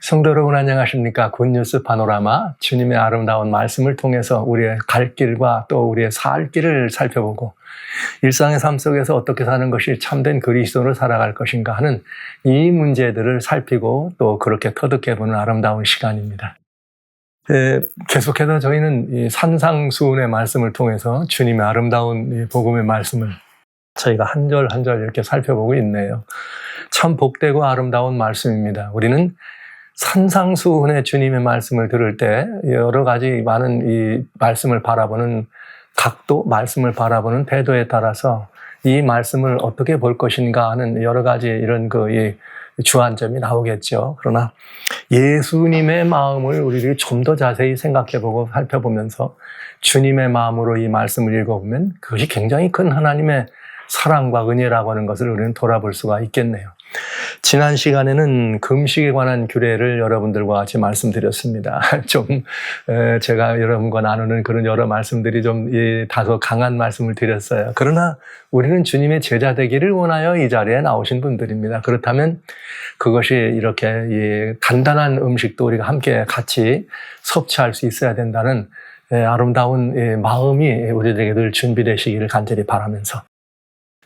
성도 여러분 안녕하십니까? 굿뉴스 파노라마 주님의 아름다운 말씀을 통해서 우리의 갈 길과 또 우리의 살 길을 살펴보고 일상의 삶 속에서 어떻게 사는 것이 참된 그리스도로 살아갈 것인가 하는 이 문제들을 살피고 또 그렇게 터득해보는 아름다운 시간입니다. 계속해서 저희는 이 산상수훈의 말씀을 통해서 주님의 아름다운 이 복음의 말씀을 저희가 한 절 한 절 이렇게 살펴보고 있네요. 참 복되고 아름다운 말씀입니다. 우리는 산상수훈의 주님의 말씀을 들을 때 여러 가지 많은 이 말씀을 바라보는 각도, 말씀을 바라보는 태도에 따라서 이 말씀을 어떻게 볼 것인가 하는 여러 가지 이런 주안점이 나오겠죠. 그러나 예수님의 마음을 우리들이 좀 더 자세히 생각해보고 살펴보면서 주님의 마음으로 이 말씀을 읽어보면 그것이 굉장히 큰 하나님의 사랑과 은혜라고 하는 것을 우리는 돌아볼 수가 있겠네요. 지난 시간에는 금식에 관한 규례를 여러분들과 같이 말씀드렸습니다. 제가 여러분과 나누는 그런 여러 말씀들이 다소 강한 말씀을 드렸어요. 그러나 우리는 주님의 제자 되기를 원하여 이 자리에 나오신 분들입니다. 그렇다면 그것이 이렇게 단단한 음식도 우리가 함께 같이 섭취할 수 있어야 된다는 아름다운 마음이 우리들에게 늘 준비되시기를 간절히 바라면서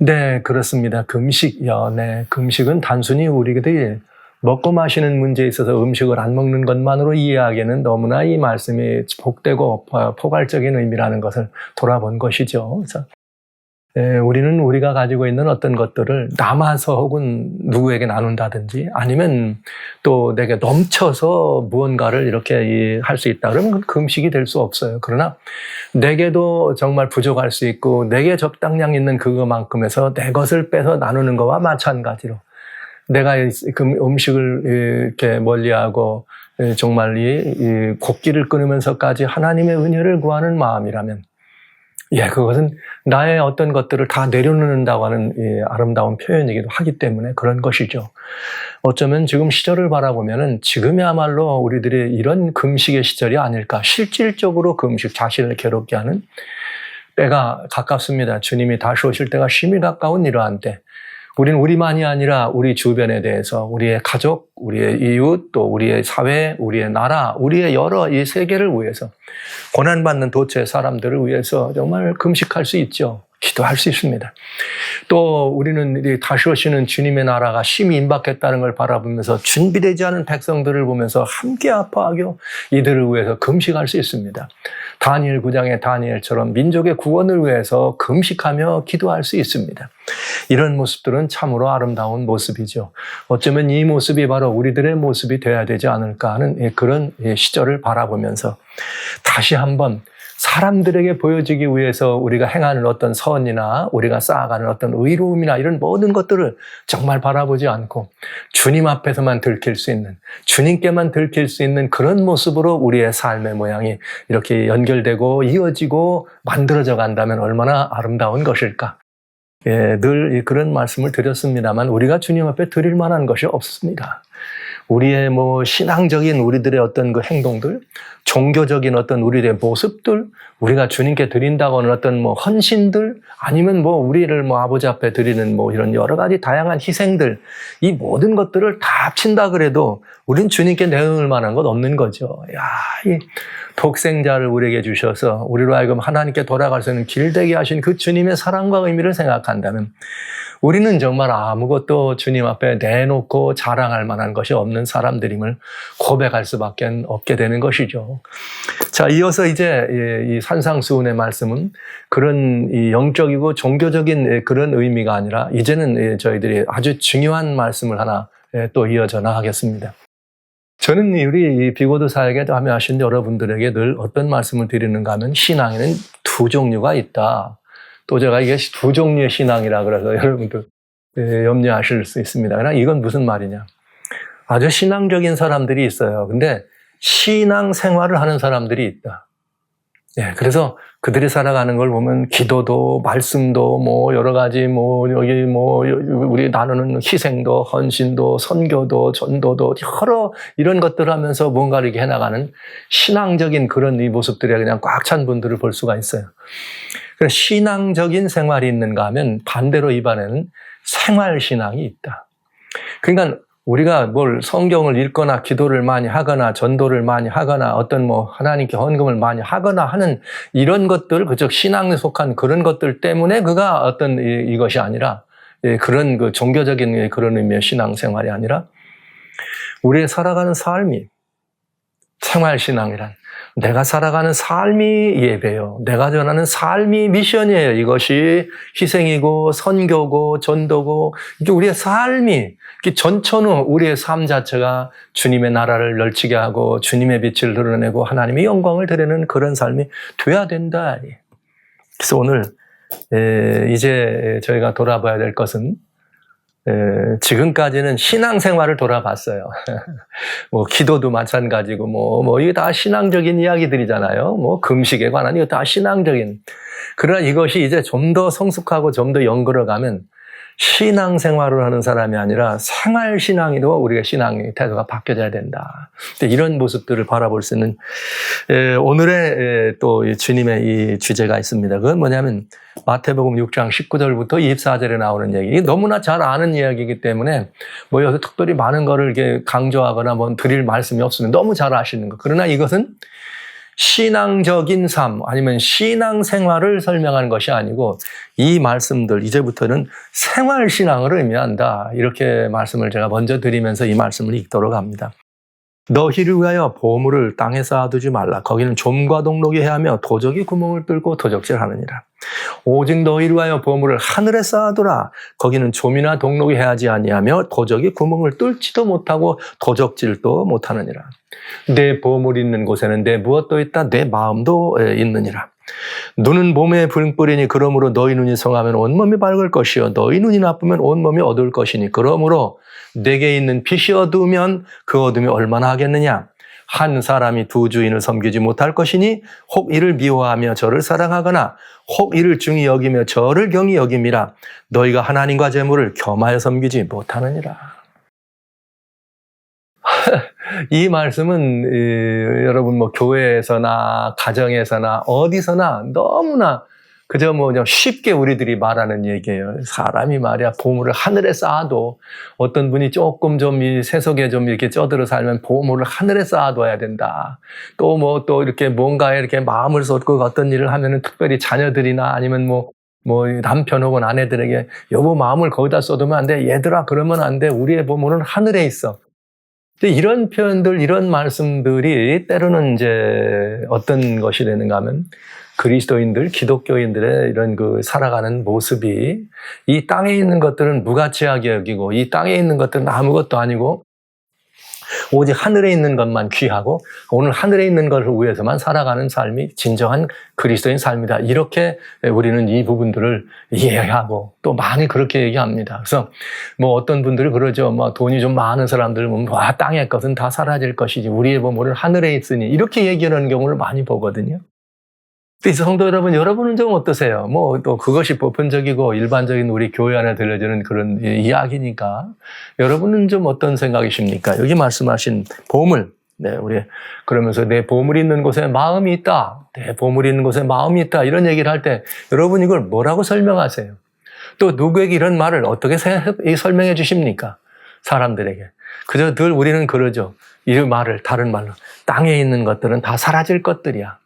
네, 그렇습니다. 금식이요. 네, 금식은 단순히 우리들이 먹고 마시는 문제에 있어서 음식을 안 먹는 것만으로 이해하기에는 너무나 이 말씀이 복되고 포괄적인 의미라는 것을 돌아본 것이죠. 그래서 우리는 우리가 가지고 있는 어떤 것들을 남아서 혹은 누구에게 나눈다든지 아니면 또 내게 넘쳐서 무언가를 이렇게 할 수 있다 그러면 그건 금식이 될 수 없어요. 그러나 내게도 정말 부족할 수 있고 내게 적당량 있는 그것만큼에서 내 것을 빼서 나누는 것과 마찬가지로 내가 그 음식을 이렇게 멀리하고 정말 이 곡기를 끊으면서까지 하나님의 은혜를 구하는 마음이라면 그것은 나의 어떤 것들을 다 내려놓는다고 하는 아름다운 표현이기도 하기 때문에 그런 것이죠. 어쩌면 지금 시절을 바라보면은 지금이야말로 우리들이 이런 금식의 시절이 아닐까. 실질적으로 금식, 자신을 괴롭게 하는 때가 가깝습니다. 주님이 다시 오실 때가 심히 가까운 이러한 때. 우리는 우리만이 아니라 우리 주변에 대해서 우리의 가족, 우리의 이웃, 또 우리의 사회, 우리의 나라, 우리의 여러 이 세계를 위해서 고난받는 도처의 사람들을 위해서 정말 금식할 수 있죠. 기도할 수 있습니다. 또 우리는 다시 오시는 주님의 나라가 심히 임박했다는 걸 바라보면서 준비되지 않은 백성들을 보면서 함께 아파하고 이들을 위해서 금식할 수 있습니다. 다니엘 9장의 다니엘처럼 민족의 구원을 위해서 금식하며 기도할 수 있습니다. 이런 모습들은 참으로 아름다운 모습이죠. 어쩌면 이 모습이 바로 우리들의 모습이 되어야 되지 않을까 하는 그런 시절을 바라보면서 다시 한번 사람들에게 보여지기 위해서 우리가 행하는 어떤 선이나 우리가 쌓아가는 어떤 의로움이나 이런 모든 것들을 정말 바라보지 않고 주님 앞에서만 들킬 수 있는, 주님께만 들킬 수 있는 그런 모습으로 우리의 삶의 모양이 이렇게 연결되고 이어지고 만들어져 간다면 얼마나 아름다운 것일까. 늘 그런 말씀을 드렸습니다만 우리가 주님 앞에 드릴 만한 것이 없습니다. 우리의 신앙적인 우리들의 어떤 그 행동들, 종교적인 어떤 우리들의 모습들, 우리가 주님께 드린다고 하는 어떤 헌신들, 아니면 우리를 아버지 앞에 드리는 이런 여러 가지 다양한 희생들, 이 모든 것들을 다 합친다 그래도 우린 주님께 내어놓을 만한 것 없는 거죠. 이 독생자를 우리에게 주셔서 우리로 하여금 하나님께 돌아갈 수 있는 길되게 하신 그 주님의 사랑과 의미를 생각한다면 우리는 정말 아무것도 주님 앞에 내놓고 자랑할 만한 것이 없는 사람들임을 고백할 수밖에 없게 되는 것이죠. 자, 이어서 이제 이 산상수훈의 말씀은 그런 이 영적이고 종교적인 그런 의미가 아니라 이제는 저희들이 아주 중요한 말씀을 하나 또 이어져 나가겠습니다. 저는 우리 비고도 사역에 참여하신 여러분들에게 늘 어떤 말씀을 드리는가 하면 신앙에는 두 종류가 있다. 또 제가 이게 두 종류의 신앙이라 그래서 여러분들 염려하실 수 있습니다. 그러나 이건 무슨 말이냐. 아주 신앙적인 사람들이 있어요. 근데 신앙 생활을 하는 사람들이 있다. 그래서 그들이 살아가는 걸 보면 기도도, 말씀도, 여러 가지, 여기 우리 나누는 희생도, 헌신도, 선교도, 전도도, 여러 이런 것들을 하면서 뭔가 이렇게 해나가는 신앙적인 그런 이 모습들이 그냥 꽉 찬 분들을 볼 수가 있어요. 그래서 신앙적인 생활이 있는가 하면 반대로 입안에는 생활신앙이 있다. 그러니까 우리가 뭘 성경을 읽거나 기도를 많이 하거나 전도를 많이 하거나 어떤 뭐 하나님께 헌금을 많이 하거나 하는 이런 것들, 그저 신앙에 속한 그런 것들 때문에 그가 어떤 이것이 아니라 그런 그 종교적인 그런 의미의 신앙생활이 아니라 우리의 살아가는 삶이 생활신앙이란 내가 살아가는 삶이 예배요. 내가 전하는 삶이 미션이에요. 이것이 희생이고 선교고 전도고 이게 우리의 삶이 전천후 우리의 삶 자체가 주님의 나라를 널치게 하고 주님의 빛을 드러내고 하나님의 영광을 드리는 그런 삶이 돼야 된다. 그래서 오늘 이제 저희가 돌아봐야 될 것은 지금까지는 신앙생활을 돌아봤어요. 뭐 기도도 마찬가지고 이게 다 신앙적인 이야기들이잖아요. 뭐 금식에 관한 이거 다 신앙적인. 그러나 이것이 이제 좀 더 성숙하고 좀 더 연결어가면 신앙생활을 하는 사람이 아니라 생활신앙이도 우리가 신앙의 태도가 바뀌어져야 된다. 이런 모습들을 바라볼 수 있는 오늘의 또 주님의 이 주제가 있습니다. 그건 뭐냐면 마태복음 6장 19절부터 24절에 나오는 얘기. 이게 너무나 잘 아는 이야기이기 때문에 뭐 여기서 특별히 많은 거를 이렇게 강조하거나 뭐 드릴 말씀이 없으면 너무 잘 아시는 거. 그러나 이것은 신앙적인 삶 아니면 신앙생활을 설명하는 것이 아니고 이 말씀들 이제부터는 생활신앙을 의미한다. 이렇게 말씀을 제가 먼저 드리면서 이 말씀을 읽도록 합니다. 너희를 위하여 보물을 땅에 쌓아두지 말라. 거기는 좀과 동록이 해하며 도적이 구멍을 뚫고 도적질하느니라. 오직 너희를 위하여 보물을 하늘에 쌓아두라. 거기는 좀이나 동록이 해하지 아니하며 도적이 구멍을 뚫지도 못하고 도적질도 못하느니라. 내 보물 있는 곳에는 내 무엇도 있다. 내 마음도 있느니라. 눈은 몸의 불빛이니 그러므로 너희 눈이 성하면 온몸이 밝을 것이요 너희 눈이 나쁘면 온몸이 어두울 것이니 그러므로 내게 있는 빛이 어두우면 그 어둠이 얼마나 하겠느냐. 한 사람이 두 주인을 섬기지 못할 것이니 혹 이를 미워하며 저를 사랑하거나 혹 이를 중히 여기며 저를 경히 여김이라. 너희가 하나님과 재물을 겸하여 섬기지 못하느니라. 이 말씀은 여러분 뭐 교회에서나 가정에서나 어디서나 너무나 그저 그냥 쉽게 우리들이 말하는 얘기예요. 사람이 말이야 보물을 하늘에 쌓아도 어떤 분이 조금 좀 이 세속에 좀 이렇게 쪄들어 살면 보물을 하늘에 쌓아둬야 된다. 또 이렇게 뭔가에 이렇게 마음을 쏟고 어떤 일을 하면은 특별히 자녀들이나 아니면 뭐 남편 혹은 아내들에게 여보 마음을 거기다 쏟으면 안 돼. 얘들아 그러면 안 돼. 우리의 보물은 하늘에 있어. 근데 이런 표현들, 이런 말씀들이 때로는 이제 어떤 것이 되는가 하면 그리스도인들, 기독교인들의 이런 그 살아가는 모습이 이 땅에 있는 것들은 무가치하게 여기고 이 땅에 있는 것들은 아무것도 아니고 오직 하늘에 있는 것만 귀하고 오늘 하늘에 있는 것을 위해서만 살아가는 삶이 진정한 그리스도인 삶이다. 이렇게 우리는 이 부분들을 이해하고 또 많이 그렇게 얘기합니다. 그래서 뭐 어떤 분들이 그러죠. 뭐 돈이 좀 많은 사람들은 땅의 것은 다 사라질 것이지 우리의 보물은 하늘에 있으니 이렇게 얘기하는 경우를 많이 보거든요. 그래서 성도 여러분, 여러분은 좀 어떠세요? 또 그것이 보편적이고 일반적인 우리 교회 안에 들려주는 그런 이야기니까 여러분은 좀 어떤 생각이십니까? 여기 말씀하신 보물, 우리 그러면서 내 보물이 있는 곳에 마음이 있다. 내 보물이 있는 곳에 마음이 있다. 이런 얘기를 할 때 여러분 이걸 뭐라고 설명하세요? 또 누구에게 이런 말을 어떻게 설명해 주십니까? 사람들에게. 그저 늘 우리는 그러죠. 이 말을 다른 말로 땅에 있는 것들은 다 사라질 것들이야.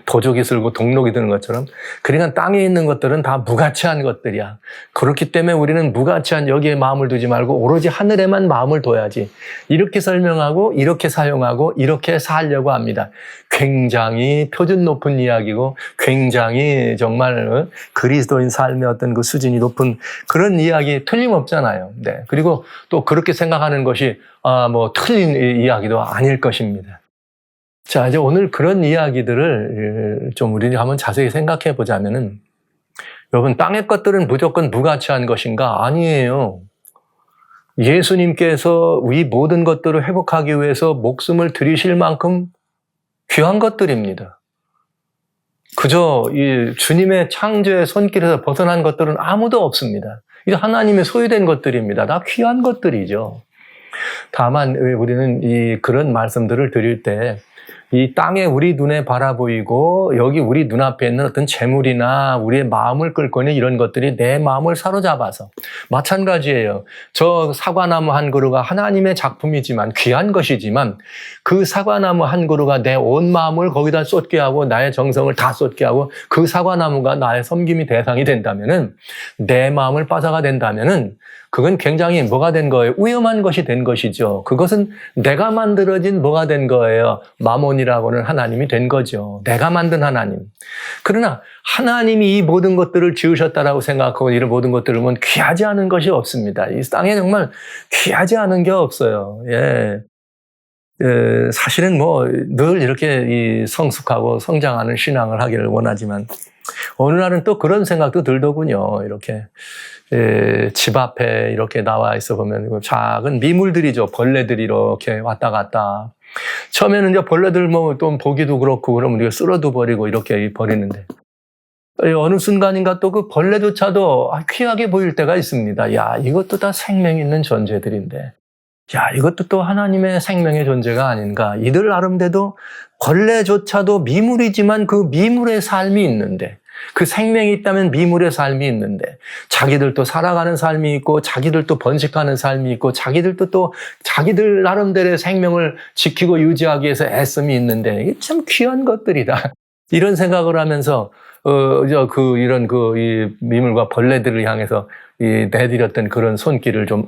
도적이 쓸고 동록이 드는 것처럼 그러니까 땅에 있는 것들은 다 무가치한 것들이야. 그렇기 때문에 우리는 무가치한 여기에 마음을 두지 말고 오로지 하늘에만 마음을 둬야지. 이렇게 설명하고 이렇게 사용하고 이렇게 살려고 합니다. 굉장히 표준 높은 이야기고 굉장히 정말 그리스도인 삶의 어떤 그 수준이 높은 그런 이야기 틀림없잖아요. 네. 그리고 또 그렇게 생각하는 것이 틀린 이야기도 아닐 것입니다. 자, 이제 오늘 그런 이야기들을 좀 우리가 한번 자세히 생각해 보자면은, 여러분, 땅의 것들은 무조건 무가치한 것인가? 아니에요. 예수님께서 이 모든 것들을 회복하기 위해서 목숨을 들이실 만큼 귀한 것들입니다. 그저 이 주님의 창조의 손길에서 벗어난 것들은 아무도 없습니다. 이게 하나님의 소유된 것들입니다. 다 귀한 것들이죠. 다만 우리는 그런 말씀들을 드릴 때 이 땅에 우리 눈에 바라보이고 여기 우리 눈앞에 있는 어떤 재물이나 우리의 마음을 끌고 있는 이런 것들이 내 마음을 사로잡아서 마찬가지예요. 저 사과나무 한 그루가 하나님의 작품이지만 귀한 것이지만 그 사과나무 한 그루가 내 온 마음을 거기다 쏟게 하고 나의 정성을 다 쏟게 하고 그 사과나무가 나의 섬김이 대상이 된다면은 내 마음을 빠져가 된다면은 그건 굉장히 뭐가 된 거예요? 위험한 것이 된 것이죠. 그것은 내가 만들어진 뭐가 된 거예요? 마몬이라고는 하나님이 된 거죠. 내가 만든 하나님. 그러나 하나님이 이 모든 것들을 지으셨다라고 생각하고 이런 모든 것들을 보면 귀하지 않은 것이 없습니다. 이 땅에 정말 귀하지 않은 게 없어요. 예. 사실은 뭐 늘 이렇게 이 성숙하고 성장하는 신앙을 하기를 원하지만 어느 날은 또 그런 생각도 들더군요. 이렇게 집 앞에 이렇게 나와 있어 보면 작은 미물들이죠. 벌레들이 이렇게 왔다 갔다. 처음에는 이제 벌레들 뭐 또 보기도 그렇고 그러면 우리가 쓸어도 버리고 이렇게 버리는데 어느 순간인가 또 그 벌레조차도 귀하게 보일 때가 있습니다. 야, 이것도 다 생명 있는 존재들인데. 야, 이것도 또 하나님의 생명의 존재가 아닌가. 이들 나름대로 벌레조차도 미물이지만 그 미물의 삶이 있는데 그 생명이 있다면 미물의 삶이 있는데 자기들도 살아가는 삶이 있고 자기들도 번식하는 삶이 있고 자기들도 또 자기들 나름대로의 생명을 지키고 유지하기 위해서 애씀이 있는데 이게 참 귀한 것들이다. 이런 생각을 하면서 이 미물과 벌레들을 향해서 내드렸던 그런 손길을 좀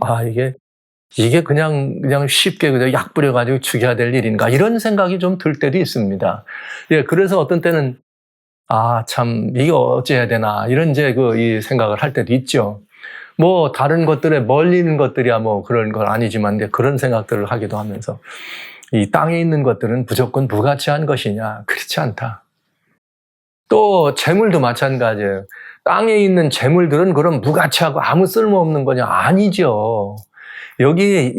이게 그냥 쉽게 그냥 약 뿌려가지고 죽여야 될 일인가 이런 생각이 좀 들 때도 있습니다. 예, 그래서 어떤 때는 참 이게 어찌해야 되나 이런 이 생각을 할 때도 있죠. 뭐 다른 것들에 멀리는 것들이야 뭐 그런 건 아니지만 그런 생각들을 하기도 하면서 이 땅에 있는 것들은 무조건 무가치한 것이냐? 그렇지 않다. 또 재물도 마찬가지예요. 땅에 있는 재물들은 그럼 무가치하고 아무 쓸모없는 거냐? 아니죠. 여기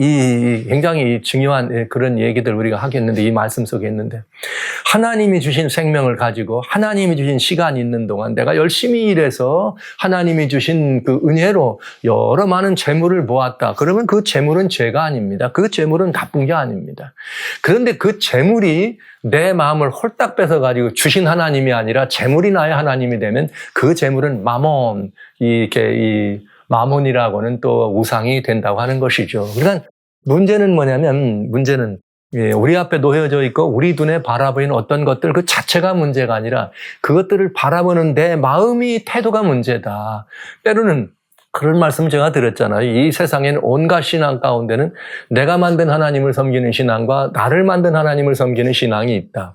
굉장히 중요한 그런 얘기들 우리가 하겠는데 이 말씀 속에 있는데 하나님이 주신 생명을 가지고 하나님이 주신 시간이 있는 동안 내가 열심히 일해서 하나님이 주신 그 은혜로 여러 많은 재물을 모았다. 그러면 그 재물은 죄가 아닙니다. 그 재물은 나쁜 게 아닙니다. 그런데 그 재물이 내 마음을 홀딱 뺏어가지고 주신 하나님이 아니라 재물이 나의 하나님이 되면 그 재물은 마몬, 마몬이라고는 또 우상이 된다고 하는 것이죠. 그러니까 문제는 뭐냐면 우리 앞에 놓여져 있고 우리 눈에 바라보이는 어떤 것들 그 자체가 문제가 아니라 그것들을 바라보는 내 마음이 태도가 문제다. 때로는 그런 말씀 제가 드렸잖아요. 이 세상에는 온갖 신앙 가운데는 내가 만든 하나님을 섬기는 신앙과 나를 만든 하나님을 섬기는 신앙이 있다.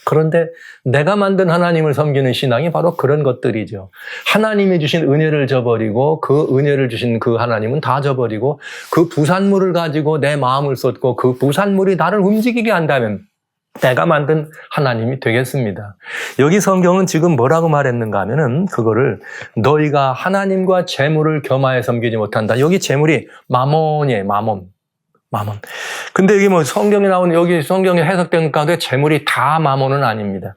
그런데 내가 만든 하나님을 섬기는 신앙이 바로 그런 것들이죠. 하나님이 주신 은혜를 저버리고 그 은혜를 주신 그 하나님은 다 저버리고 그 부산물을 가지고 내 마음을 쏟고 그 부산물이 나를 움직이게 한다면 내가 만든 하나님이 되겠습니다. 여기 성경은 지금 뭐라고 말했는가 하면은 그거를 너희가 하나님과 재물을 겸하여 섬기지 못한다. 여기 재물이 마몬이에요. 마몬. 근데 여기 뭐 성경에 나오는 여기 성경에 해석된 가운데 재물이 다 마몬은 아닙니다.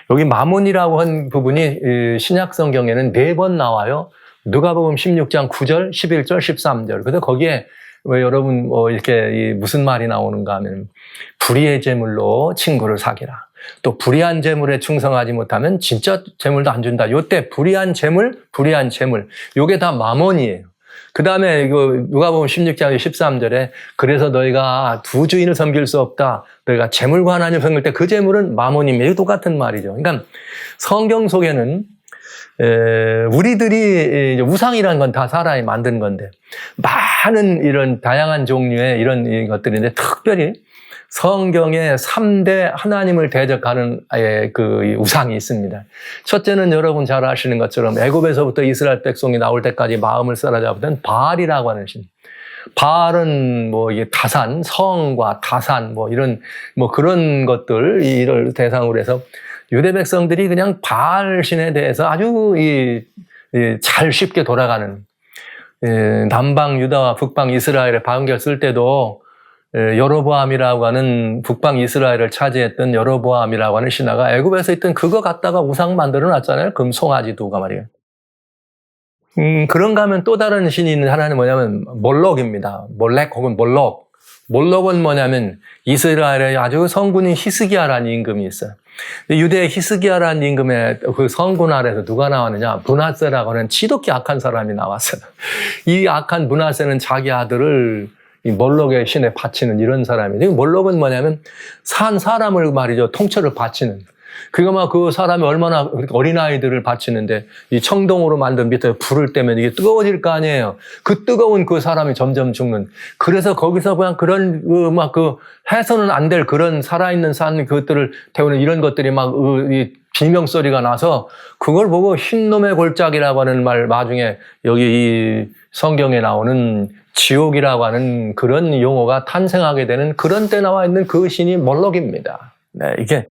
여기 마몬이라고 한 부분이 신약 성경에는 4번 나와요. 누가복음 16장 9절, 11절, 13절. 근데 거기에 왜 여러분 이렇게 무슨 말이 나오는가 하면 불의의 재물로 친구를 사귀라. 또 불의한 재물에 충성하지 못하면 진짜 재물도 안 준다. 요때 불의한 재물. 요게 다 마몬이에요. 그 다음에 누가복음 16장 13절에 그래서 너희가 두 주인을 섬길 수 없다. 너희가 재물과 하나님을 섬길 때 그 재물은 마몬입니다. 이거 똑같은 말이죠. 그러니까 성경 속에는 우리들이 우상이라는 건 다 사람이 만든 건데 많은 이런 다양한 종류의 이런 것들인데 특별히 성경에 3대 하나님을 대적하는 그 우상이 있습니다. 첫째는 여러분 잘 아시는 것처럼 애굽에서부터 이스라엘 백성이 나올 때까지 마음을 사로잡던 바알이라고 하는 신. 바알은 이게 다산, 성과 다산 이런 그런 것들 이를 대상으로 해서 유대 백성들이 그냥 바알 신에 대해서 아주 잘 쉽게 돌아가는 남방 유다와 북방 이스라엘의 반결 쓸 때도 여로보암이라고 하는 북방 이스라엘을 차지했던 여로보암이라고 하는 신하가 애굽에서 있던 그거 갖다가 우상 만들어 놨잖아요. 금송아지 두가 말이에요. 그런가 하면 또 다른 신이 있는 하나는 뭐냐면 몰록입니다. 몰렉 혹은 몰록. 몰록은 뭐냐면 이스라엘의 아주 성군인 히스기야라는 임금이 있어요. 유대 히스기야라는 임금의 그 성군 아래서 누가 나왔느냐? 므낫세라고 하는 지독히 악한 사람이 나왔어요. 이 악한 므낫세는 자기 아들을 이 몰록의 신에 바치는 이런 사람이에요. 몰록은 뭐냐면 산 사람을 말이죠. 통째로 바치는. 그가 막 그 사람이 얼마나 어린아이들을 바치는데 이 청동으로 만든 밑에 불을 떼면 이게 뜨거워질 거 아니에요. 그 뜨거운 그 사람이 점점 죽는. 그래서 거기서 그냥 그런 해서는 안 될 그런 살아있는 산 그것들을 태우는 이런 것들이 막 이 비명소리가 나서 그걸 보고 흰놈의 골짜기라고 하는 말 나중에 여기 이 성경에 나오는 지옥이라고 하는 그런 용어가 탄생하게 되는 그런 때 나와 있는 그 신이 몰록입니다. 네, 이게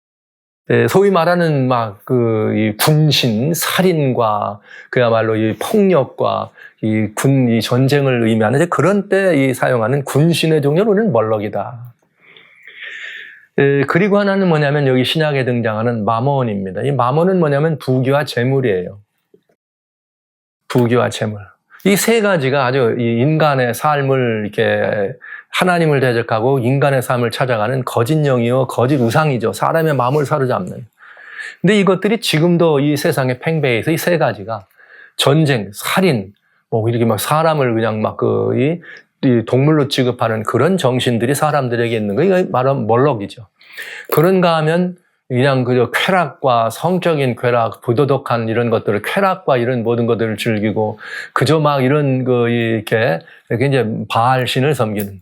소위 말하는 이 군신, 살인과 그야말로 이 폭력과 이 전쟁을 의미하는 그런 때 이 사용하는 군신의 종류는 몰록이다. 그리고 하나는 뭐냐면 여기 신약에 등장하는 마몬입니다. 이 마몬은 뭐냐면 부귀와 재물이에요. 부귀와 재물. 이 세 가지가 아주 이 인간의 삶을 이렇게 하나님을 대적하고 인간의 삶을 찾아가는 거짓 영이요, 거짓 우상이죠. 사람의 마음을 사로잡는. 근데 이것들이 지금도 이 세상에 팽배해서 이 세 가지가 전쟁, 살인, 이렇게 막 사람을 그냥 이 동물로 취급하는 그런 정신들이 사람들에게 있는 거, 이거 말하면 몰록이죠. 그런가 하면 그냥 그저 쾌락과 성적인 쾌락, 부도덕한 이런 것들을 쾌락과 이런 모든 것들을 즐기고 그저 막 이런 이렇게 이제 바알 신을 섬기는.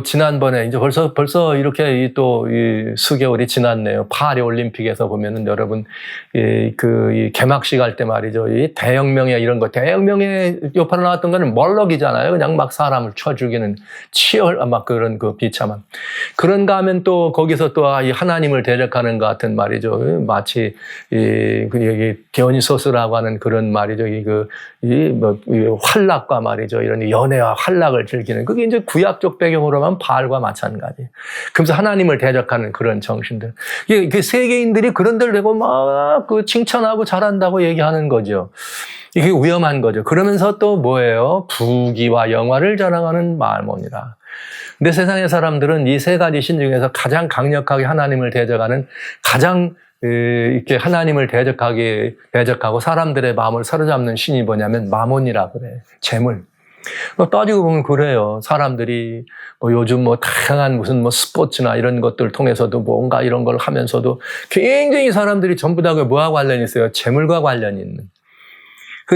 지난번에 이제 벌써 이렇게 이 수개월이 지났네요. 파리 올림픽에서 보면은 여러분, 이 개막식 할 때 말이죠. 이 대혁명에 이런 거, 대혁명에 요파로 나왔던 거는 몰록이잖아요. 그냥 막 사람을 쳐 죽이는 그런 비참한. 그런가 하면 또 거기서 또 이 하나님을 대적하는 것 같은 말이죠. 마치 여기 디오니소스라고 하는 그런 말이죠. 활락과 말이죠. 이런 연애와 활락을 즐기는. 그게 이제 구약적 배경으로 하면 바알과 마찬가지. 그래서 하나님을 대적하는 그런 정신들. 그 세계인들이 그런 데를 대고 막 칭찬하고 잘한다고 얘기하는 거죠. 이게 위험한 거죠. 그러면서 또 뭐예요? 부귀와 영화를 자랑하는 마몬이라. 근데 세상의 사람들은 이 세 가지 신 중에서 가장 강력하게 하나님을 대적하는 가장 이렇게 하나님을 대적하고 사람들의 마음을 사로잡는 신이 뭐냐면 마몬이라 그래. 재물. 따지고 보면 그래요. 사람들이 요즘 다양한 무슨 스포츠나 이런 것들 통해서도 뭔가 이런 걸 하면서도 굉장히 사람들이 전부 다 뭐와 관련이 있어요? 재물과 관련이 있는.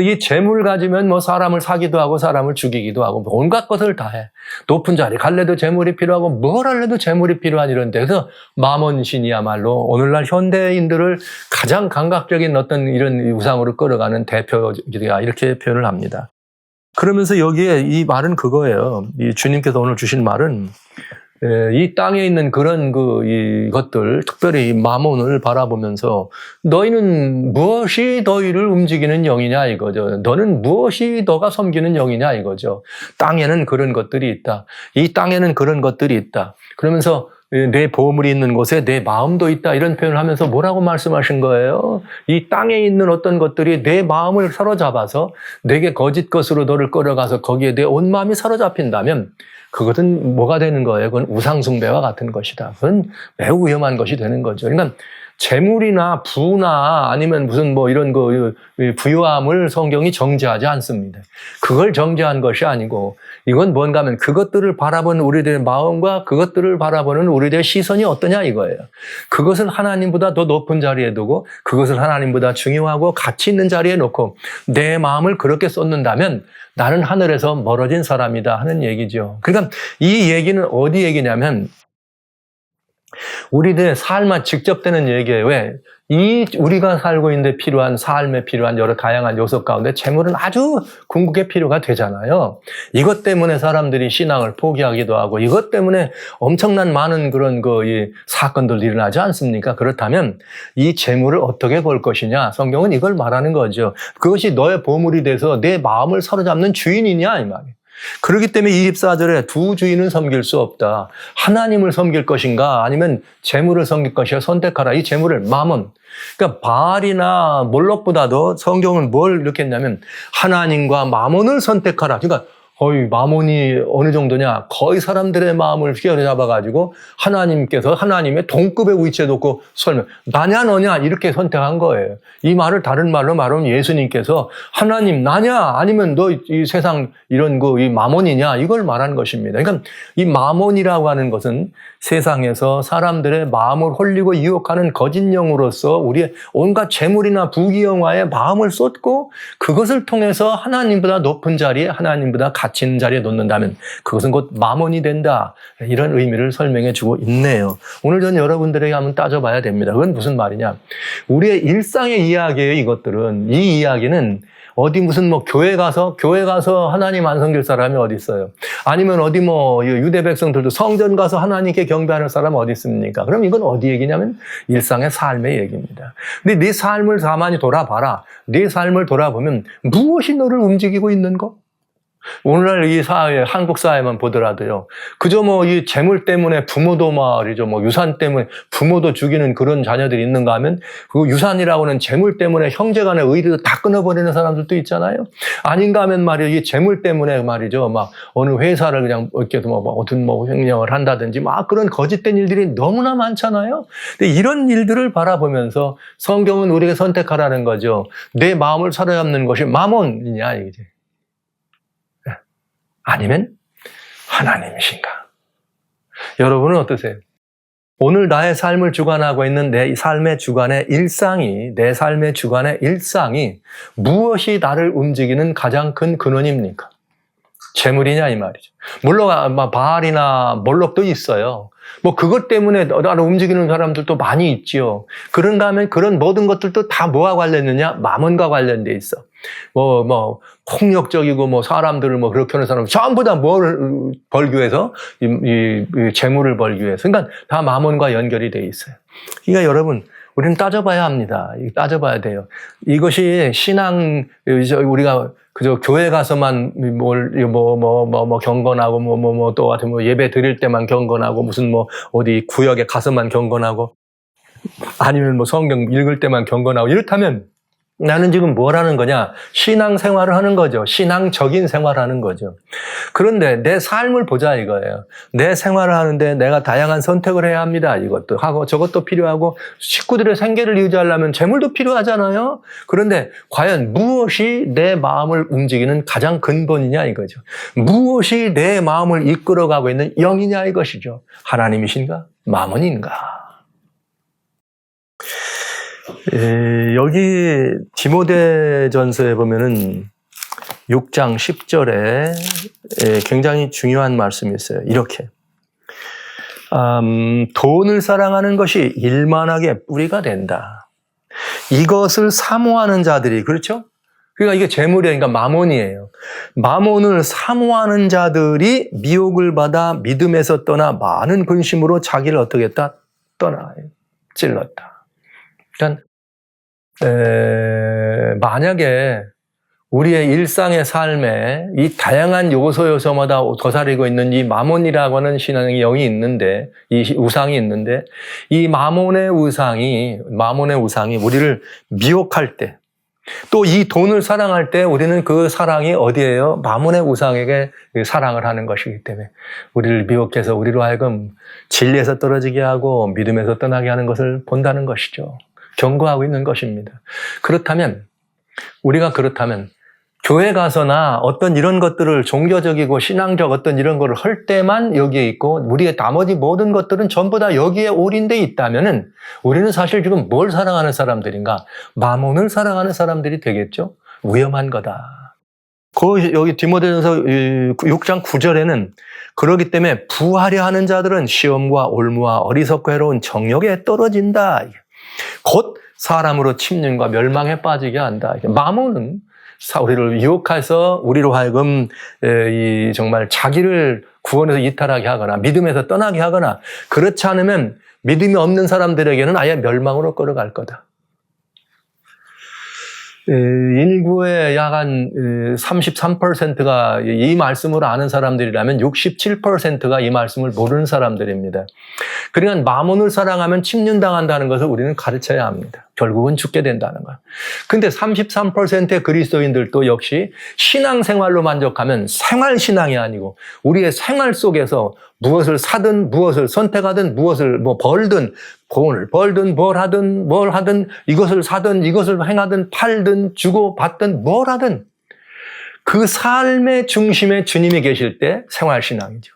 이 재물 가지면 사람을 사기도 하고 사람을 죽이기도 하고 온갖 것을 다 해. 높은 자리 갈래도 재물이 필요하고 뭘 할래도 재물이 필요한 이런 데서 마몬신이야말로 오늘날 현대인들을 가장 감각적인 어떤 이런 우상으로 끌어가는 대표가 이렇게 표현을 합니다. 그러면서 여기에 이 말은 그거예요. 이 주님께서 오늘 주신 말은 이 땅에 있는 그런 이것들, 특별히 마몬을 바라보면서 너희는 무엇이 너희를 움직이는 영이냐 이거죠. 너는 무엇이 너가 섬기는 영이냐 이거죠. 땅에는 그런 것들이 있다. 이 땅에는 그런 것들이 있다. 그러면서 내 보물이 있는 곳에 내 마음도 있다. 이런 표현을 하면서 뭐라고 말씀하신 거예요? 이 땅에 있는 어떤 것들이 내 마음을 사로잡아서 내게 거짓 것으로 너를 끌어가서 거기에 내 온 마음이 사로잡힌다면 그것은 뭐가 되는 거예요? 그건 우상숭배와 같은 것이다. 그건 매우 위험한 것이 되는 거죠. 그러니까 재물이나 부나 아니면 무슨 이런 부유함을 성경이 정죄하지 않습니다. 그걸 정죄한 것이 아니고 이건 뭔가 하면 그것들을 바라보는 우리들의 마음과 그것들을 바라보는 우리들의 시선이 어떠냐 이거예요. 그것을 하나님보다 더 높은 자리에 두고 그것을 하나님보다 중요하고 가치 있는 자리에 놓고 내 마음을 그렇게 쏟는다면 나는 하늘에서 멀어진 사람이다 하는 얘기죠. 그러니까 이 얘기는 어디 얘기냐면 우리들의 삶과 직접되는 얘기예요. 왜? 우리가 살고 있는데 필요한 삶에 필요한 여러 다양한 요소 가운데 재물은 아주 궁극의 필요가 되잖아요. 이것 때문에 사람들이 신앙을 포기하기도 하고 이것 때문에 엄청난 많은 그런 이 사건들 일어나지 않습니까? 그렇다면 이 재물을 어떻게 벌 것이냐? 성경은 이걸 말하는 거죠. 그것이 너의 보물이 돼서 내 마음을 사로잡는 주인이냐 이 말이에요. 그렇기 때문에 24절에 두 주인은 섬길 수 없다. 하나님을 섬길 것인가 아니면 재물을 섬길 것이야 선택하라. 이 재물을 마몬. 그러니까 바알이나 몰록보다도 성경은 뭘 이렇게 했냐면 하나님과 마몬을 선택하라. 그러니까 거의 마몬이 어느 정도냐? 거의 사람들의 마음을 휘어잡아가지고 하나님께서 하나님의 동급의 위치에 놓고 설명, 나냐 너냐 이렇게 선택한 거예요. 이 말을 다른 말로 말하면 예수님께서 하나님 나냐 아니면 너 이 세상 이런 이 마몬이냐 이걸 말하는 것입니다. 그러니까 이 마몬이라고 하는 것은 세상에서 사람들의 마음을 홀리고 유혹하는 거짓 영으로서 우리의 온갖 재물이나 부귀영화에 마음을 쏟고 그것을 통해서 하나님보다 높은 자리에 하나님보다 가치 있는 자리에 놓는다면 그것은 곧 마몬이 된다. 이런 의미를 설명해 주고 있네요. 오늘 저는 여러분들에게 한번 따져봐야 됩니다. 그건 무슨 말이냐. 우리의 일상의 이야기예요. 이것들은. 이 이야기는 어디 무슨 교회 가서 하나님 안 섬길 사람이 어디 있어요? 아니면 어디 유대 백성들도 성전 가서 하나님께 경배하는 사람 어디 있습니까? 그럼 이건 어디 얘기냐면 일상의 삶의 얘기입니다. 근데 네 삶을 가만히 돌아봐라. 네 삶을 돌아보면 무엇이 너를 움직이고 있는 거? 오늘날 이 사회, 한국 사회만 보더라도요. 그저 이 재물 때문에 부모도 말이죠. 유산 때문에 부모도 죽이는 그런 자녀들이 있는가 하면 그 유산이라고는 재물 때문에 형제 간의 의리도 다 끊어버리는 사람들도 있잖아요. 아닌가 하면 말이죠. 이 재물 때문에 말이죠. 어느 회사를 그냥 어떻게 어떤 횡령을 한다든지 그런 거짓된 일들이 너무나 많잖아요. 근데 이런 일들을 바라보면서 성경은 우리에게 선택하라는 거죠. 내 마음을 사로잡는 것이 마몬이냐, 이게. 아니면 하나님이신가? 여러분은 어떠세요? 오늘 나의 삶을 주관하고 있는 내 삶의 주관의 일상이, 내 삶의 주관의 일상이 무엇이 나를 움직이는 가장 큰 근원입니까? 재물이냐 이 말이죠. 물론 바알이나 몰록도 있어요. 그것 때문에 나를 움직이는 사람들도 많이 있지요. 그런가 하면 그런 모든 것들도 다 뭐와 관련되느냐? 마몬과 관련돼 있어. 폭력적이고 사람들을 그렇게 하는 사람 전부 다 뭘 벌기 위해서? 이 재물을 벌기 위해서. 그러니까 다 마몬과 연결이 돼 있어요. 그러니까 여러분, 우리는 따져봐야 합니다. 따져봐야 돼요. 이것이 신앙, 우리가 그저 교회 가서만 경건하고 또 같은 예배 드릴 때만 경건하고 무슨 어디 구역에 가서만 경건하고 아니면 성경 읽을 때만 경건하고 이렇다면 나는 지금 뭘 하는 거냐? 신앙 생활을 하는 거죠. 신앙적인 생활을 하는 거죠. 그런데 내 삶을 보자 이거예요. 내 생활을 하는데 내가 다양한 선택을 해야 합니다. 이것도 하고 저것도 필요하고 식구들의 생계를 유지하려면 재물도 필요하잖아요. 그런데 과연 무엇이 내 마음을 움직이는 가장 근본이냐 이거죠. 무엇이 내 마음을 이끌어가고 있는 영이냐 이것이죠. 하나님이신가? 마몬인가? 여기 디모데전서에 보면은 6장 10절에 굉장히 중요한 말씀이 있어요. 이렇게 돈을 사랑하는 것이 일만하게 뿌리가 된다. 이것을 사모하는 자들이, 그렇죠? 그러니까 이게 재물이에요. 그러니까 마몬이에요. 마몬을 사모하는 자들이 미혹을 받아 믿음에서 떠나 많은 근심으로 자기를 어떻게 했다? 찔렀다. 그러니까 만약에 우리의 일상의 삶에 이 다양한 요소마다 거사리고 있는 이 마몬이라고 하는 신앙의 영이 있는데, 이 우상이 있는데, 이 마몬의 우상이 우리를 미혹할 때, 또 이 돈을 사랑할 때 우리는 그 사랑이 어디예요? 마몬의 우상에게 사랑을 하는 것이기 때문에 우리를 미혹해서 우리로 하여금 진리에서 떨어지게 하고 믿음에서 떠나게 하는 것을 본다는 것이죠. 경고하고 있는 것입니다. 우리가 그렇다면 교회 가서나 어떤 이런 것들을 종교적이고 신앙적 어떤 이런 거를 할 때만 여기에 있고 우리의 나머지 모든 것들은 전부 다 여기에 올인돼 있다면은 우리는 사실 지금 뭘 사랑하는 사람들인가? 마몬을 사랑하는 사람들이 되겠죠? 위험한 거다. 여기 디모데전서 6장 9절에는 그러기 때문에 부하려 하는 자들은 시험과 올무와 어리석고 해로운 정욕에 떨어진다. 곧 사람으로 침륜과 멸망에 빠지게 한다. 마몬은 우리를 유혹해서 우리로 하여금 정말 자기를 구원에서 이탈하게 하거나 믿음에서 떠나게 하거나 그렇지 않으면 믿음이 없는 사람들에게는 아예 멸망으로 끌어갈 거다. 인구의 약 한 33%가 이 말씀을 아는 사람들이라면 67%가 이 말씀을 모르는 사람들입니다. 그러니까 마몬을 사랑하면 침륜당한다는 것을 우리는 가르쳐야 합니다. 결국은 죽게 된다는 거예요. 근데 33%의 그리스도인들도 역시 신앙생활로 만족하면 생활신앙이 아니고 우리의 생활 속에서 무엇을 사든 무엇을 선택하든 무엇을 벌든 돈을 벌든 뭘 하든 이것을 사든 이것을 행하든 팔든 주고 받든 뭘 하든 그 삶의 중심에 주님이 계실 때 생활신앙이죠.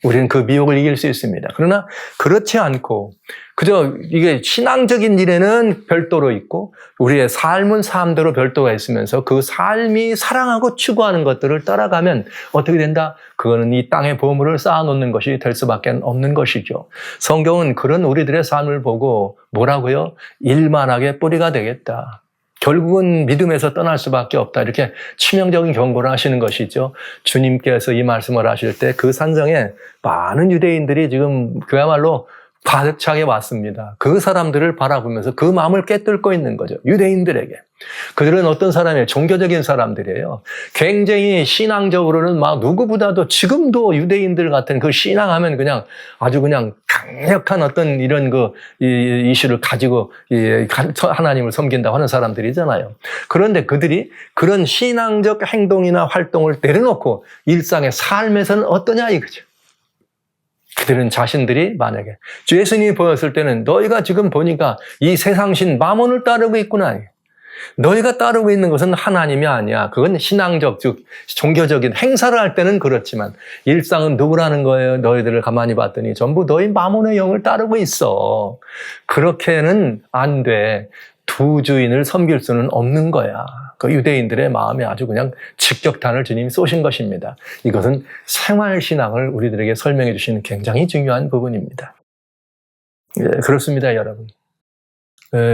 우리는 그 미혹을 이길 수 있습니다. 그러나 그렇지 않고 그저 이게 신앙적인 일에는 별도로 있고 우리의 삶은 삶대로 별도가 있으면서 그 삶이 사랑하고 추구하는 것들을 따라가면 어떻게 된다? 그거는 이 땅에 보물을 쌓아놓는 것이 될 수밖에 없는 것이죠. 성경은 그런 우리들의 삶을 보고 뭐라고요? 일만하게 뿌리가 되겠다. 결국은 믿음에서 떠날 수밖에 없다. 이렇게 치명적인 경고를 하시는 것이죠. 주님께서 이 말씀을 하실 때 그 산성에 많은 유대인들이 지금 그야말로 가득차게 왔습니다. 그 사람들을 바라보면서 그 마음을 깨뚫고 있는 거죠. 유대인들에게. 그들은 어떤 사람이에요? 종교적인 사람들이에요. 굉장히 신앙적으로는 막 누구보다도 지금도 유대인들 같은 그 신앙하면 그냥 아주 그냥 강력한 어떤 이런 그 이슈를 가지고 하나님을 섬긴다고 하는 사람들이잖아요. 그런데 그들이 그런 신앙적 행동이나 활동을 내려놓고 일상의 삶에서는 어떠냐 이거죠. 그들은 자신들이 만약에 예수님이 보였을 때는 너희가 지금 보니까 이 세상신 마몬을 따르고 있구나. 너희가 따르고 있는 것은 하나님이 아니야. 그건 신앙적, 즉 종교적인 행사를 할 때는 그렇지만 일상은 누구라는 거예요? 너희들을 가만히 봤더니 전부 너희 마몬의 영을 따르고 있어. 그렇게는 안 돼. 두 주인을 섬길 수는 없는 거야. 그 유대인들의 마음에 아주 그냥 직격탄을 주님이 쏘신 것입니다. 이것은 생활신앙을 우리들에게 설명해 주시는 굉장히 중요한 부분입니다. 그렇습니다, 여러분.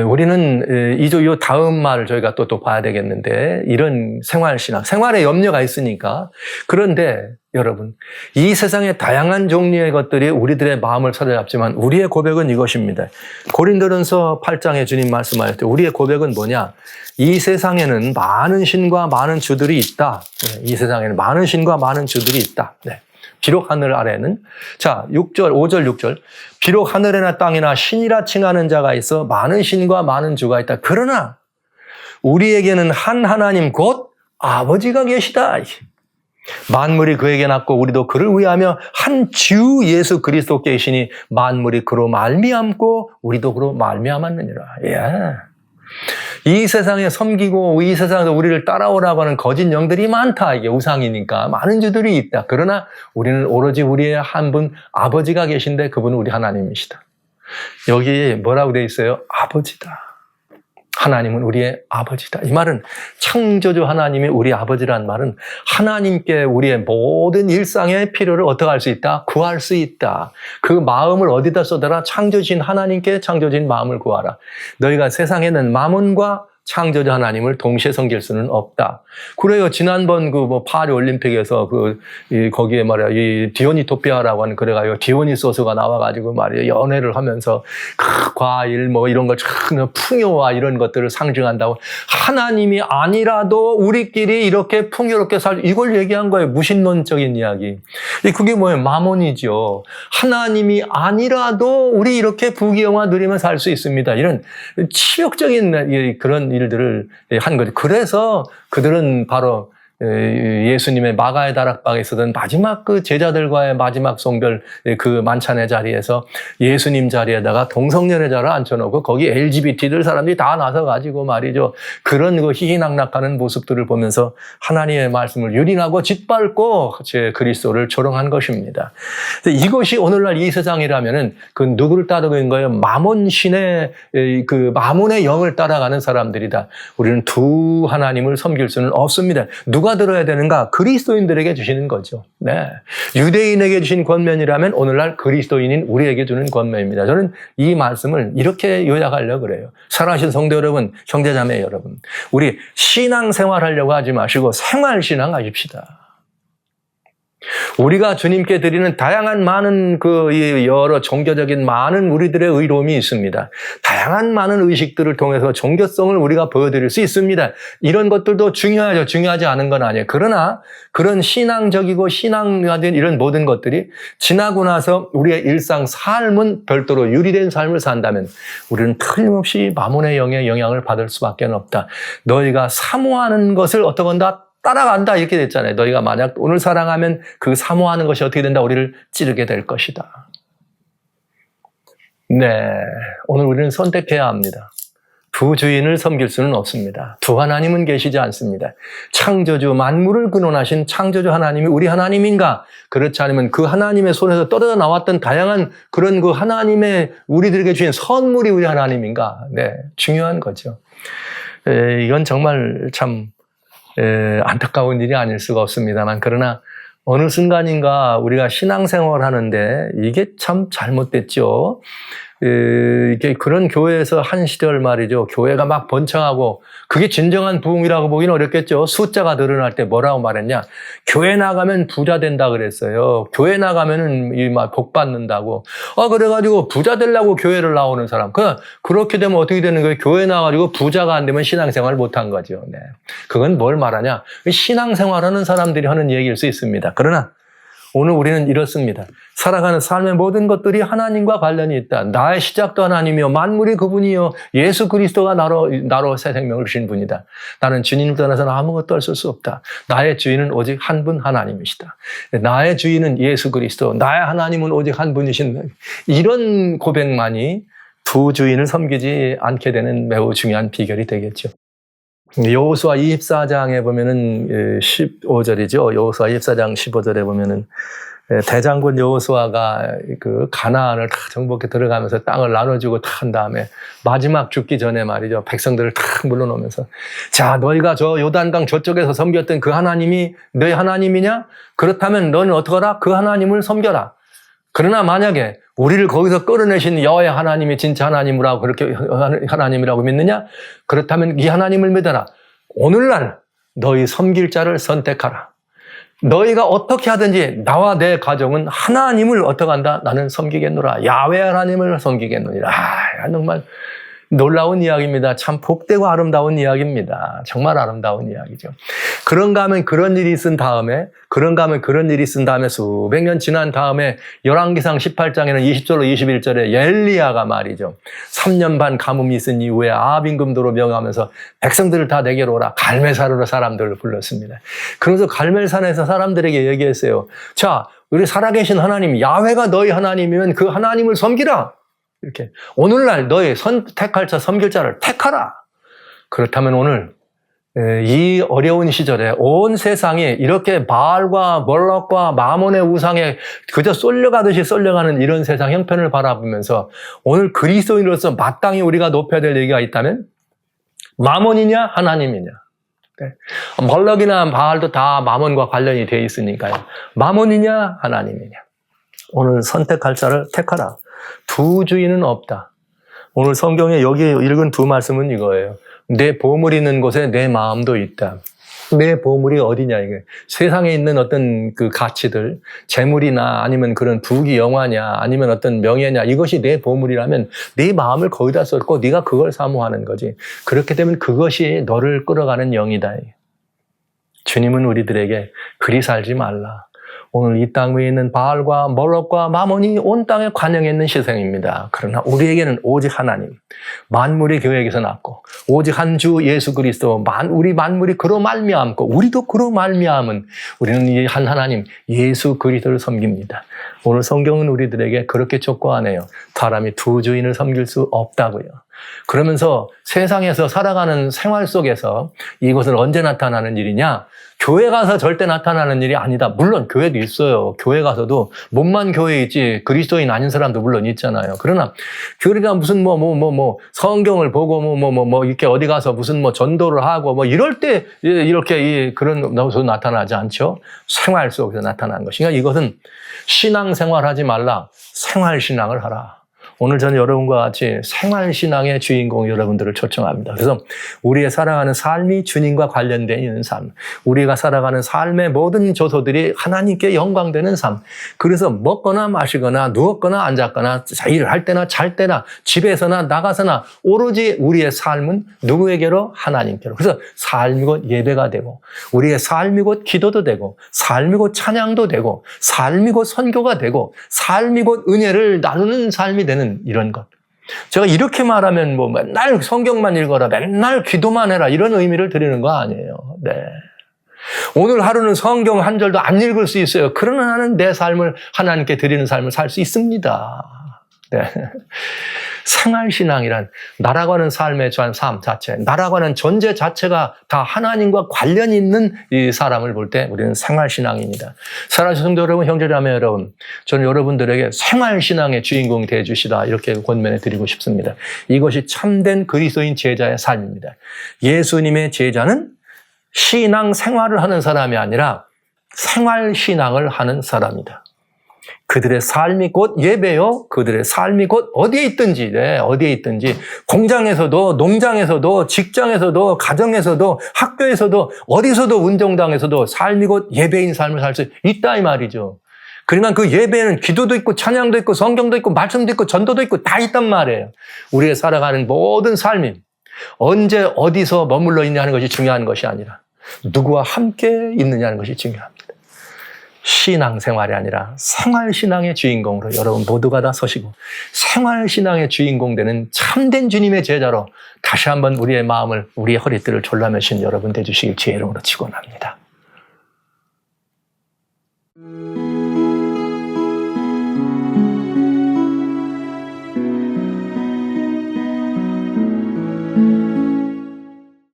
우리는 이 다음 말을 저희가 또 봐야 되겠는데 이런 생활신앙, 생활에 염려가 있으니까 그런데 여러분 이 세상의 다양한 종류의 것들이 우리들의 마음을 사로잡지만 우리의 고백은 이것입니다. 고린도전서 8장에 주님 말씀하셨죠. 우리의 고백은 뭐냐? 이 세상에는 많은 신과 많은 주들이 있다. 이 세상에는 많은 신과 많은 주들이 있다. 네. 비록 하늘 아래는 5절 6절 비록 하늘이나 땅이나 신이라 칭하는 자가 있어 많은 신과 많은 주가 있다. 그러나 우리에게는 한 하나님 곧 아버지가 계시다. 만물이 그에게 났고 우리도 그를 위하며 한 주 예수 그리스도 계시니 만물이 그로 말미암고 우리도 그로 말미암았느니라. 이 세상에 섬기고 이 세상에서 우리를 따라오라고 하는 거짓 영들이 많다. 이게 우상이니까 많은 주들이 있다. 그러나 우리는 오로지 우리의 한 분 아버지가 계신데 그분은 우리 하나님이시다. 여기 뭐라고 되어 있어요? 아버지다. 하나님은 우리의 아버지다. 이 말은 창조주 하나님이 우리 아버지란 말은 하나님께 우리의 모든 일상의 필요를 어떻게 할 수 있다? 구할 수 있다. 그 마음을 어디다 쏟아라? 창조주신 하나님께 창조주신 마음을 구하라. 너희가 세상에는 마몬과 창조주 하나님을 동시에 섬길 수는 없다. 그래요. 지난번 파리 올림픽에서 거기에 말이야, 이 디오니토피아라고 하는 그래가지고 디오니소스가 나와가지고 말이야, 연애를 하면서 과일 이런 걸 풍요와 이런 것들을 상징한다고. 하나님이 아니라도 우리끼리 이렇게 풍요롭게 이걸 얘기한 거예요. 무신론적인 이야기. 그게 뭐예요? 마몬이죠. 하나님이 아니라도 우리 이렇게 부귀영화 누리면 살 수 있습니다. 이런 치욕적인 그런 일들을 한 거죠. 그래서 그들은 바로 예수님의 마가의 다락방에 있었던 마지막 그 제자들과의 마지막 송별 그 만찬의 자리에서 예수님 자리에다가 동성연애자를 앉혀놓고 거기 LGBT들 사람들이 다 나서가지고 말이죠. 그런 그 희희낙낙하는 모습들을 보면서 하나님의 말씀을 유린하고 짓밟고 제 그리스도를 조롱한 것입니다. 이것이 오늘날 이 세상이라면은 그 누구를 따르고 있는 거예요? 마몬신의 그 마몬의 영을 따라가는 사람들이다. 우리는 두 하나님을 섬길 수는 없습니다. 누가 들어야 되는가? 그리스도인들에게 주시는 거죠. 네. 유대인에게 주신 권면이라면 오늘날 그리스도인인 우리에게 주는 권면입니다. 저는 이 말씀을 이렇게 요약하려고 그래요. 사랑하신 성도 여러분, 형제자매 여러분, 우리 신앙생활 하려고 하지 마시고 생활신앙 하십시다. 우리가 주님께 드리는 다양한 많은 여러 종교적인 많은 우리들의 의로움이 있습니다. 다양한 많은 의식들을 통해서 종교성을 우리가 보여드릴 수 있습니다. 이런 것들도 중요하죠. 중요하지 않은 건 아니에요. 그러나 그런 신앙적이고 신앙화된 이런 모든 것들이 지나고 나서 우리의 일상 삶은 별도로 유리된 삶을 산다면 우리는 틀림없이 마몬의 영의 영향을 받을 수밖에 없다. 너희가 사모하는 것을 어떻게 한다? 따라간다 이렇게 됐잖아요. 너희가 만약 오늘 사랑하면 그 사모하는 것이 어떻게 된다? 우리를 찌르게 될 것이다. 네, 오늘 우리는 선택해야 합니다. 두 주인을 섬길 수는 없습니다. 두 하나님은 계시지 않습니다. 창조주 만물을 근원하신 창조주 하나님이 우리 하나님인가? 그렇지 않으면 그 하나님의 손에서 떨어져 나왔던 다양한 그런 그 하나님의 우리들에게 주신 선물이 우리 하나님인가? 네, 중요한 거죠. 이건 정말 참 안타까운 일이 아닐 수가 없습니다만, 그러나 어느 순간인가 우리가 신앙생활을 하는데 이게 참 잘못됐죠. 이게 그런 교회에서 한 시절 말이죠. 교회가 막 번창하고 그게 진정한 부흥이라고 보기는 어렵겠죠. 숫자가 늘어날 때 뭐라고 말했냐? 교회 나가면 부자 된다 그랬어요. 교회 나가면은 복 받는다고. 그래가지고 부자 되려고 교회를 나오는 사람. 그렇게 되면 어떻게 되는 거예요? 교회 나가지고 부자가 안 되면 신앙생활을 못 한 거죠. 네. 그건 뭘 말하냐? 신앙생활하는 사람들이 하는 얘기일 수 있습니다. 그러나 오늘 우리는 이렇습니다. 살아가는 삶의 모든 것들이 하나님과 관련이 있다. 나의 시작도 하나님이요, 만물이 그분이요, 예수 그리스도가 나로 새 생명을 주신 분이다. 나는 주님을 떠나서는 아무것도 할 수 없다. 나의 주인은 오직 한 분 하나님이시다. 나의 주인은 예수 그리스도, 나의 하나님은 오직 한 분이신, 이런 고백만이 두 주인을 섬기지 않게 되는 매우 중요한 비결이 되겠죠. 여호수아 24장에 보면은 15절이죠. 여호수아 24장 15절에 보면은 대장군 여호수아가 그 가나안을 다 정복해 들어가면서 땅을 나눠주고 다 한 다음에 마지막 죽기 전에 말이죠. 백성들을 다 물러놓으면서, 자, 너희가 저 요단강 저쪽에서 섬겼던 그 하나님이 너희 하나님이냐? 그렇다면 너는 어떡하라? 그 하나님을 섬겨라. 그러나 만약에 우리를 거기서 끌어내신 여호와의 하나님이 진짜 하나님이라고 그렇게 하나님이라고 믿느냐? 그렇다면 이 하나님을 믿어라. 오늘날 너희 섬길 자를 선택하라. 너희가 어떻게 하든지 나와 내 가정은 하나님을 어떻게 한다? 나는 섬기겠노라. 야훼 하나님을 섬기겠노니라. 정말 놀라운 이야기입니다. 참 복되고 아름다운 이야기입니다. 정말 아름다운 이야기죠. 그런가 하면 그런 일이 있은 다음에 수백 년 지난 다음에 열왕기상 18장에는 20절로 21절에 엘리야가 말이죠. 3년 반 가뭄이 있은 이후에 아합 임금도로 명하면서 백성들을 다 내게로 오라. 갈멜산으로 사람들을 불렀습니다. 그러면서 갈멜산에서 사람들에게 얘기했어요. 자, 우리 살아계신 하나님 야훼가 너희 하나님이면 그 하나님을 섬기라. 이렇게 오늘날 너희 선택할 자, 섬길 자를 택하라. 그렇다면 오늘 이 어려운 시절에 온 세상이 이렇게 바알과 몰록과 마몬의 우상에 그저 쏠려가듯이 쏠려가는 이런 세상 형편을 바라보면서 오늘 그리스도인으로서 마땅히 우리가 높여야 될 얘기가 있다면 마몬이냐 하나님이냐. 몰록이나 바알도 다 마몬과 관련이 되어 있으니까요. 마몬이냐 하나님이냐. 오늘 선택할 자를 택하라. 두 주인은 없다. 오늘 성경에 여기 읽은 두 말씀은 이거예요. 내 보물이 있는 곳에 내 마음도 있다. 내 보물이 어디냐 이게. 세상에 있는 어떤 그 가치들, 재물이나 아니면 그런 부귀 영화냐 아니면 어떤 명예냐, 이것이 내 보물이라면 네 마음을 거기다 쏟고 네가 그걸 사모하는 거지. 그렇게 되면 그것이 너를 끌어가는 영이다. 주님은 우리들에게 그리 살지 말라. 오늘 이 땅 위에 있는 바알과 몰록과 마몬이 온 땅에 관영해 있는 시생입니다. 그러나 우리에게는 오직 하나님, 만물이 교회에게서 났고 오직 한 주 예수 그리스도, 우리 만물이 그로 말미암고 우리도 그로 말미암은 우리는 이 한 하나님 예수 그리스도를 섬깁니다. 오늘 성경은 우리들에게 그렇게 촉구하네요. 사람이 두 주인을 섬길 수 없다고요. 그러면서 세상에서 살아가는 생활 속에서 이것은 언제 나타나는 일이냐? 교회 가서 절대 나타나는 일이 아니다. 물론 교회도 있어요. 교회 가서도 몸만 교회에 있지 그리스도인 아닌 사람도 물론 있잖아요. 그러나 교회가 무슨 성경을 보고 이렇게 어디 가서 무슨 전도를 하고 이럴 때 이렇게 그런 것도 나타나지 않죠. 생활 속에서 나타나는 것이니까 이것은 신앙생활 하지 말라. 생활신앙을 하라. 오늘 저는 여러분과 같이 생활신앙의 주인공 여러분들을 초청합니다. 그래서 우리의 살아가는 삶이 주님과 관련되어 있는 삶, 우리가 살아가는 삶의 모든 조소들이 하나님께 영광되는 삶, 그래서 먹거나 마시거나 누웠거나 앉았거나 일을 할 때나 잘 때나 집에서나 나가서나 오로지 우리의 삶은 누구에게로? 하나님께로. 그래서 삶이 곧 예배가 되고, 우리의 삶이 곧 기도도 되고, 삶이 곧 찬양도 되고, 삶이 곧 선교가 되고, 삶이 곧 은혜를 나누는 삶이 되는 이런 것. 제가 이렇게 말하면 뭐 맨날 성경만 읽어라, 맨날 기도만 해라, 이런 의미를 드리는 거 아니에요. 네. 오늘 하루는 성경 한 절도 안 읽을 수 있어요. 그러나 나는 내 삶을 하나님께 드리는 삶을 살 수 있습니다. 네. 생활신앙이란 나라고 하는 삶의 삶 자체, 나라고 하는 존재 자체가 다 하나님과 관련이 있는 이 사람을 볼 때 우리는 생활신앙입니다. 사랑하는 성도 여러분, 형제자매 여러분, 저는 여러분들에게 생활신앙의 주인공이 되어주시다, 이렇게 권면해 드리고 싶습니다. 이것이 참된 그리스도인 제자의 삶입니다. 예수님의 제자는 신앙 생활을 하는 사람이 아니라 생활신앙을 하는 사람이다. 그들의 삶이 곧 예배요. 그들의 삶이 곧 어디에 있든지, 네, 어디에 있든지, 공장에서도, 농장에서도, 직장에서도, 가정에서도, 학교에서도, 어디서도, 운동장에서도 삶이 곧 예배인 삶을 살 수 있다, 이 말이죠. 그러니까 그 예배는 기도도 있고, 찬양도 있고, 성경도 있고, 말씀도 있고, 전도도 있고, 다 있단 말이에요. 우리의 살아가는 모든 삶이 언제 어디서 머물러 있냐는 것이 중요한 것이 아니라 누구와 함께 있느냐는 것이 중요합니다. 신앙생활이 아니라 생활신앙의 주인공으로 여러분 모두가 다 서시고 생활신앙의 주인공 되는 참된 주님의 제자로 다시 한번 우리의 마음을, 우리의 허리띠를 졸라매신 여러분 되주시길 주의 이름으로 축원합니다.